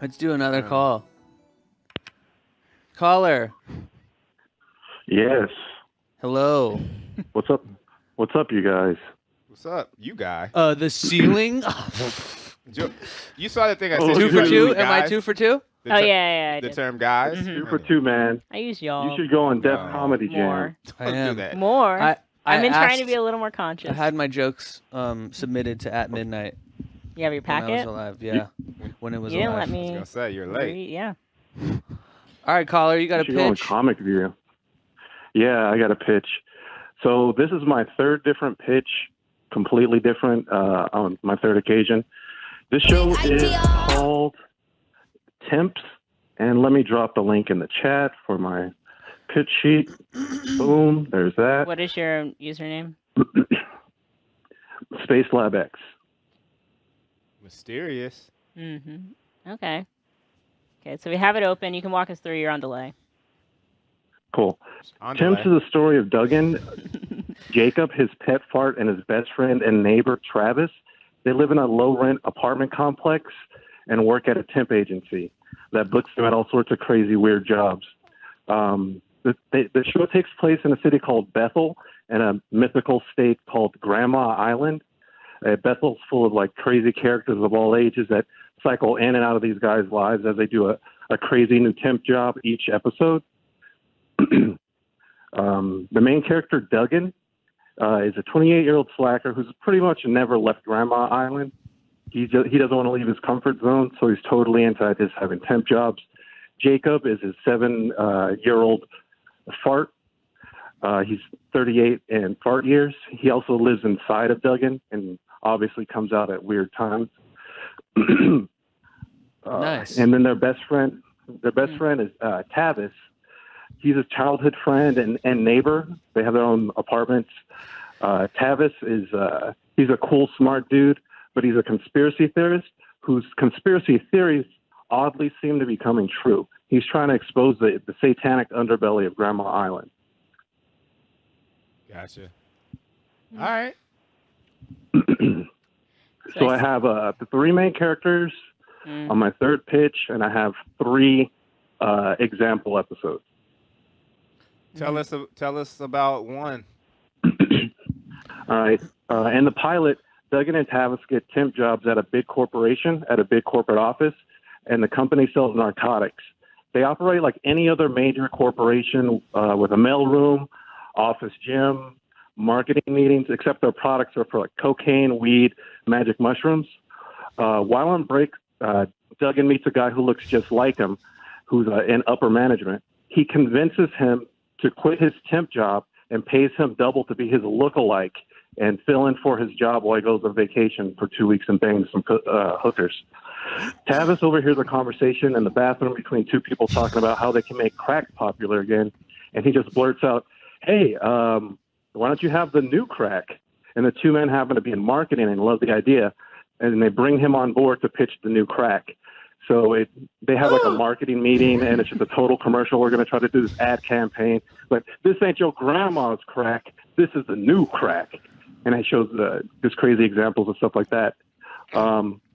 Let's do another call. Caller. Yes. Hello. What's up? What's up, you guys? What's up, you guy? The ceiling. You saw the thing I Oh, said. Two You for like two? using Am I guys? 2 for 2? Oh yeah, I The did. term guys. Mhm. 2 for 2, man. I use You y'all should go on Def No. Comedy Jam. more. I Don't do am. that. More. I I've been trying to asked- be a little more conscious. I had my jokes submitted to at midnight You have your when I was packet? alive. Yeah, when it was You didn't alive. let I was me gonna say you're late. read. Yeah. All right, caller, you got You a should go on pitch. Comic View. Yeah, I got a pitch. So this is my third different pitch, completely different on my third occasion. This show is called Temps, and let me drop the link in the chat for my pitch sheet. Boom, there's that. What is your username? Space Lab X. Mysterious. Okay. Okay, so we have it open. You can walk us through. You're on delay. Cool. On Temps delay. is the story of Duggan, Jacob, his pet fart, and his best friend and neighbor, Travis. They live in a low-rent apartment complex and work at a temp agency that books them at all sorts of crazy, weird jobs. The show takes place in a city called Bethel and a mythical state called Grandma Island. Bethel's full of like crazy characters of all ages that cycle in and out of these guys' lives as they do a crazy new temp job each episode. The main character, Duggan, is a 28-year-old slacker who's pretty much never left Grandma Island. He doesn't want to leave his comfort zone, so he's totally into just having temp jobs. Jacob is his 7-year-old fart. He's 38 in fart years. He also lives inside of Duggan and obviously comes out at weird times. Nice. And then their best friend is Tavis. He's a childhood friend and neighbor. They have their own apartments. Tavis is he's a cool, smart dude, but he's a conspiracy theorist whose conspiracy theories oddly seem to be coming true. He's trying to expose the satanic underbelly of Grandma Island. Gotcha. All right. So I have the 3 main characters on my third pitch, and I have 3 example episodes. Tell us about one. All right. In the pilot, Duggan and Tavis get temp jobs at a big corporation, at a big corporate office, and the company sells narcotics. They operate like any other major corporation with a mailroom, office gym, marketing meetings, except their products are for like cocaine, weed, magic mushrooms. While on break, Duggan meets a guy who looks just like him, who's in upper management. He convinces him to quit his temp job and pays him double to be his lookalike and fill in for his job while he goes on vacation for 2 weeks and bangs some hookers. Tavis overhears a conversation in the bathroom between 2 people talking about how they can make crack popular again, and he just blurts out, "Hey, why don't you have the new crack?" And the 2 men happen to be in marketing and love the idea, and they bring him on board to pitch the new crack. So they have like a marketing meeting, and it's just a total commercial. We're going to try to do this ad campaign, but this ain't your grandma's crack. This is the new crack. And it shows just crazy examples of stuff like that.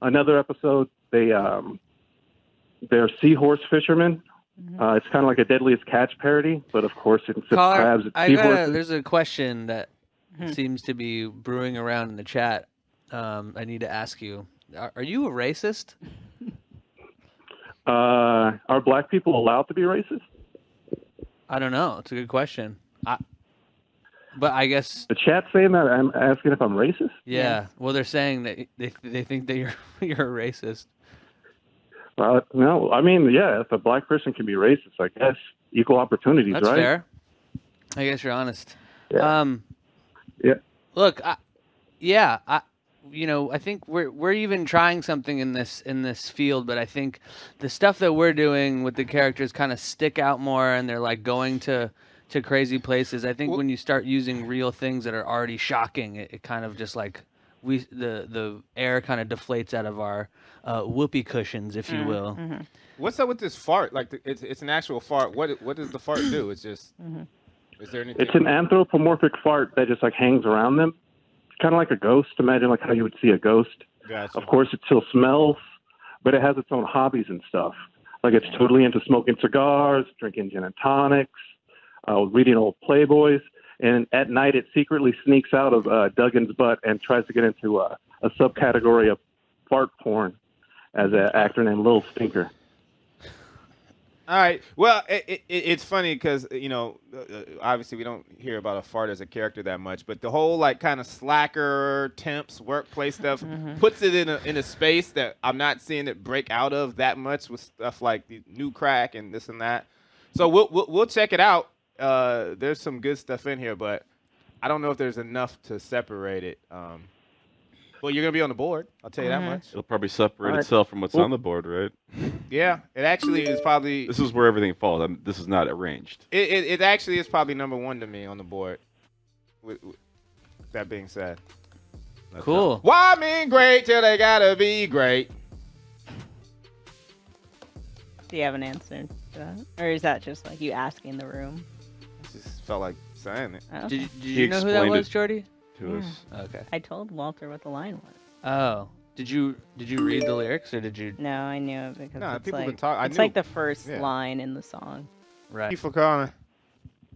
Another episode, they're seahorse fishermen. It's kind of like a Deadliest Catch parody, but of course, instead of crabs, it's seahorses. There's a question that seems to be brewing around in the chat. I need to ask you: Are you a racist? Are black people allowed to be racist? I don't know. It's a good question. But I guess the chat's saying that I'm asking if I'm racist. Yeah. Well, they're saying that they think that you're a racist. No, I mean, yeah, if a black person can be racist, I guess equal opportunities, That's right? fair. I guess you're honest. Yeah. Yeah. Look, I think we're even trying something in this field, but I think the stuff that we're doing with the characters kind of stick out more, and they're like going to crazy places. I think when you start using real things that are already shocking, it kind of just like the air kind of deflates out of our whoopee cushions, if you will. What's up with this fart? Like it's an actual fart. What does the fart do? It's just is there anything? It's an anthropomorphic fart that just like hangs around them. Kind of like a ghost. Imagine like how you would see a ghost. Gotcha. Of course, it still smells, but it has its own hobbies and stuff. Like it's totally into smoking cigars, drinking gin and tonics, reading old Playboys, and at night it secretly sneaks out of Duggan's butt and tries to get into a subcategory of fart porn as an actor named Lil Stinker. All right. Well, it's funny because obviously we don't hear about a fart as a character that much, but the whole like kind of slacker, temps, workplace stuff puts it in a space that I'm not seeing it break out of that much with stuff like the new crack and this and that. So we'll check it out. There's some good stuff in here, but I don't know if there's enough to separate it. Well, you're gonna be on the board. I'll tell you that much. It'll probably separate itself from what's on the board, right? Yeah, it actually is probably. This is where everything falls. This is not arranged. It actually is probably number 1 to me on the board. With that being said, Cool. Why men great till they gotta be great? Do you have an answer to that? Or is that just like you asking the room? I just felt like saying it. Oh, Did okay. you know who that explained was, it. Jordy? To us. Okay. I told Walter what the line was. Oh, did you read the lyrics or did you? No, I knew it because Nah, it's people like been talking. it's like the first Yeah. line in the song. Right. Thank you for calling.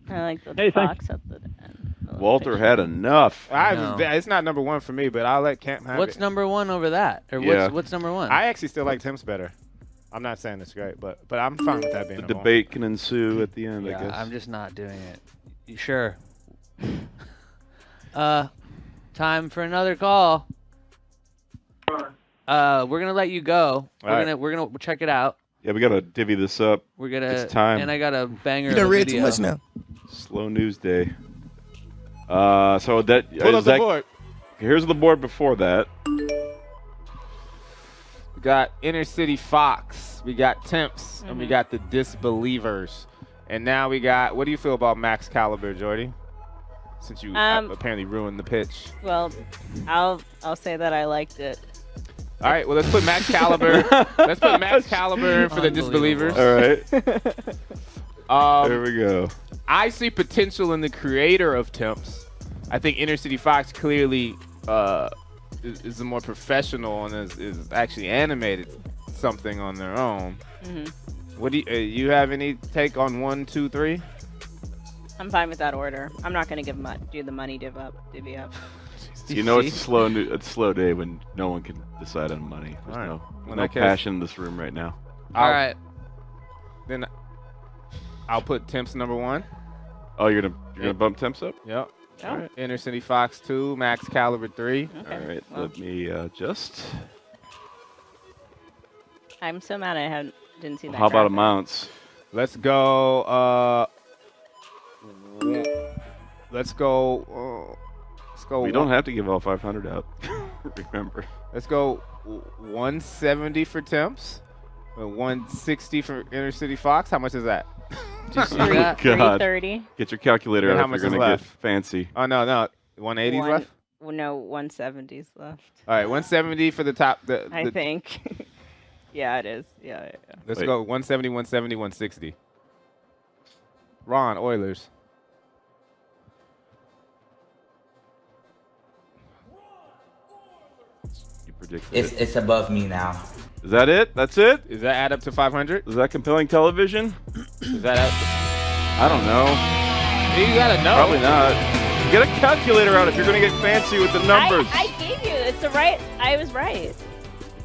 I like the Hey, thanks. fox at the end. The little Walter fish. had enough. No. It's not number 1 for me, but I'll let Camp have What's it. number 1 over that? Or Yeah. what's number 1? I actually still like Tim's better. I'm not saying it's great, but I'm fine with that being The number 1. debate can ensue at the end, I yeah, guess. I'm just not doing it. You sure? Time for another call. We're gonna let you go. We're gonna check it out. Yeah, we gotta divvy this up. We're gonna. It's time. And I got a banger. You done of a read video. too much now. Slow news day. So that Pull up is the that. board. Here's the board before that. We got Inner City Fox. We got Temps, and we got the Disbelievers. And now we got. What do you feel about Max Caliber, Jordy? Since you apparently ruined the pitch. Well, I'll say that I liked it. All right, well let's put Max Caliber. Let's put Max Caliber in for the Disbelievers. All right. There we go. I see potential in the creator of Temps. I think Inner City Fox clearly is a more professional and is actually animated something on their own. What do you have any take on 1, 2, 3? I'm fine with that order. I'm not gonna do the money divvy up. You know it's a slow day when no one can decide on money. There's All right. no Well, no okay. passion in this room right now. All right. Then I'll put Temps number 1. Oh, you're gonna bump temps up? Yep. Oh. All right. Inner City Fox 2, Max Caliber 3. Okay. All right. Well, Let me adjust. I'm so mad I didn't see that. How about graphic. amounts? Let's go. Let's go. We don't have to give all 500 out. Remember. Let's go 170 for Temps, 160 for Inner City Fox. How much is that? Did you see that? God. 330. Get your calculator And out how if much you're is gonna get left? fancy. Oh no, 180 left. Well, no, 170's left. All right, 170 for the top. I think. Yeah, it is. Yeah. Let's Wait. go 170, 170, 160. Ron Oilers. You predicted it. It's above me now. Is that it? That's it? Does that add up to 500? Is that compelling television? Does that add? I don't know. You gotta know. Probably not. Get a calculator out if you're gonna get fancy with the numbers. I gave you. It's the right. I was right.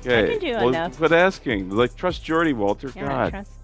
Okay. can do well, enough. quit asking. Like, trust Jordy, Walter. Yeah, God. trust